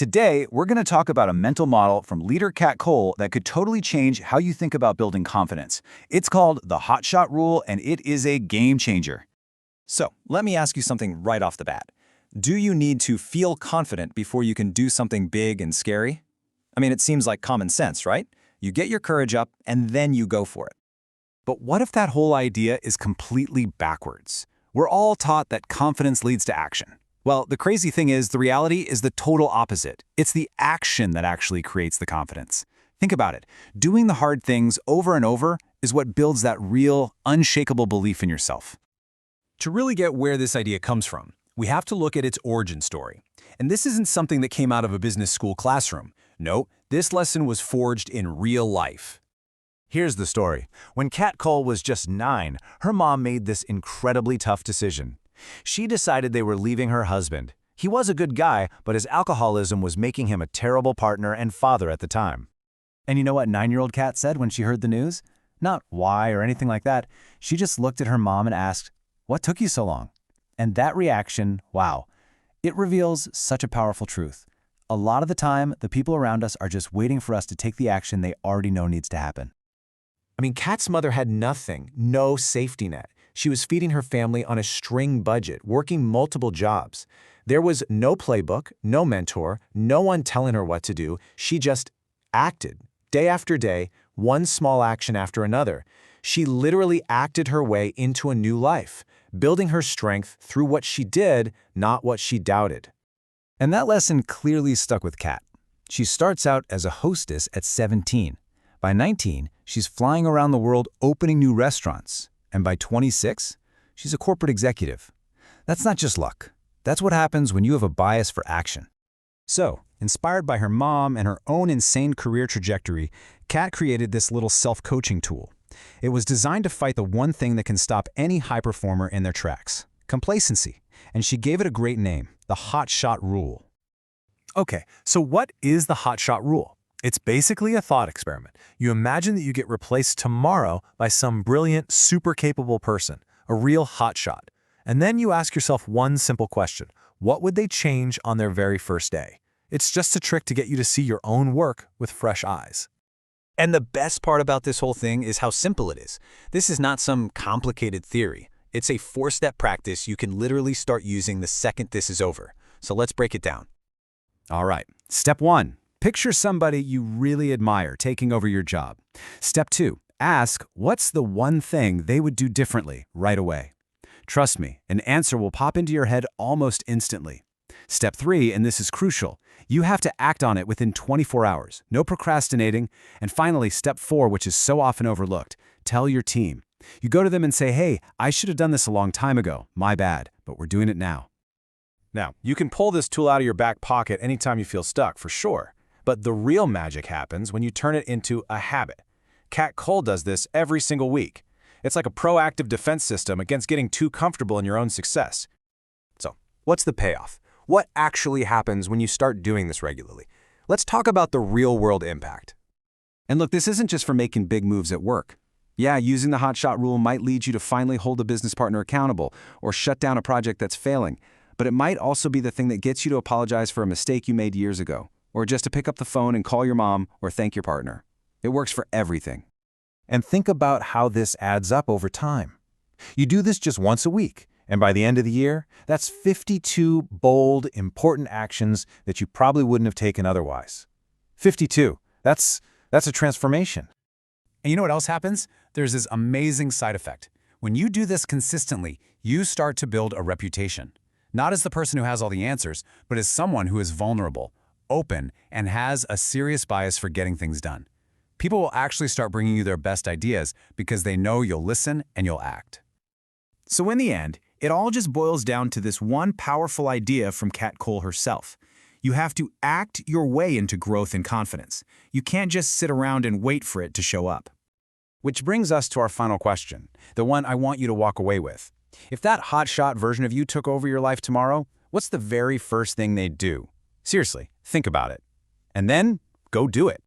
Today, we're going to talk about a mental model from leader Kat Cole that could totally change how you think about building confidence. It's called the hot shot rule, and it is a game changer. So, let me ask you something right off the bat. Do you need to feel confident before you can do something big and scary? I mean, it seems like common sense, right? You get your courage up, and then you go for it. But what if that whole idea is completely backwards? We're all taught that confidence leads to action. Well, the crazy thing is, the reality is the total opposite. It's the action that actually creates the confidence. Think about it. Doing the hard things over and over is what builds that real, unshakable belief in yourself. To really get where this idea comes from, we have to look at its origin story. And this isn't something that came out of a business school classroom. No, this lesson was forged in real life. Here's the story. When Kat Cole was just 9, her mom made this incredibly tough decision. She decided they were leaving her husband. He was a good guy, but his alcoholism was making him a terrible partner and father at the time. And you know what 9-year-old Kat said when she heard the news? Not why or anything like that. She just looked at her mom and asked, "What took you so long?" And that reaction, wow, it reveals such a powerful truth. A lot of the time, the people around us are just waiting for us to take the action they already know needs to happen. I mean, Kat's mother had nothing, no safety net. She was feeding her family on a string budget, working multiple jobs. There was no playbook, no mentor, no one telling her what to do. She just acted, day after day, one small action after another. She literally acted her way into a new life, building her strength through what she did, not what she doubted. And that lesson clearly stuck with Kat. She starts out as a hostess at 17. By 19, she's flying around the world opening new restaurants. And by 26, she's a corporate executive. That's not just luck. That's what happens when you have a bias for action. So, inspired by her mom and her own insane career trajectory, Kat created this little self-coaching tool. It was designed to fight the one thing that can stop any high performer in their tracks: complacency. And she gave it a great name, the hot shot rule. Okay, so what is the hot shot rule? It's basically a thought experiment. You imagine that you get replaced tomorrow by some brilliant, super capable person, a real hotshot. And then you ask yourself one simple question: what would they change on their very first day? It's just a trick to get you to see your own work with fresh eyes. And the best part about this whole thing is how simple it is. This is not some complicated theory. It's a 4-step practice you can literally start using the second this is over. So let's break it down. All right, step 1. Picture somebody you really admire taking over your job. Step 2, ask what's the one thing they would do differently right away. Trust me, an answer will pop into your head almost instantly. Step 3, and this is crucial, you have to act on it within 24 hours. No procrastinating. And finally, step 4, which is so often overlooked, tell your team. You go to them and say, "Hey, I should have done this a long time ago. My bad, but we're doing it now." Now, you can pull this tool out of your back pocket anytime you feel stuck, for sure. But the real magic happens when you turn it into a habit. Kat Cole does this every single week. It's like a proactive defense system against getting too comfortable in your own success. So, what's the payoff? What actually happens when you start doing this regularly? Let's talk about the real-world impact. And look, this isn't just for making big moves at work. Yeah, using the hot shot rule might lead you to finally hold a business partner accountable or shut down a project that's failing. But it might also be the thing that gets you to apologize for a mistake you made years ago, or just to pick up the phone and call your mom or thank your partner. It works for everything. And think about how this adds up over time. You do this just once a week, and by the end of the year, that's 52 bold, important actions that you probably wouldn't have taken otherwise. 52. That's a transformation. And you know what else happens? There's this amazing side effect. When you do this consistently, you start to build a reputation. Not as the person who has all the answers, but as someone who is vulnerable, open, and has a serious bias for getting things done. People will actually start bringing you their best ideas because they know you'll listen and you'll act. So in the end, it all just boils down to this one powerful idea from Kat Cole herself. You have to act your way into growth and confidence. You can't just sit around and wait for it to show up. Which brings us to our final question, the one I want you to walk away with. If that hotshot version of you took over your life tomorrow, what's the very first thing they'd do? Seriously, think about it. And then, go do it.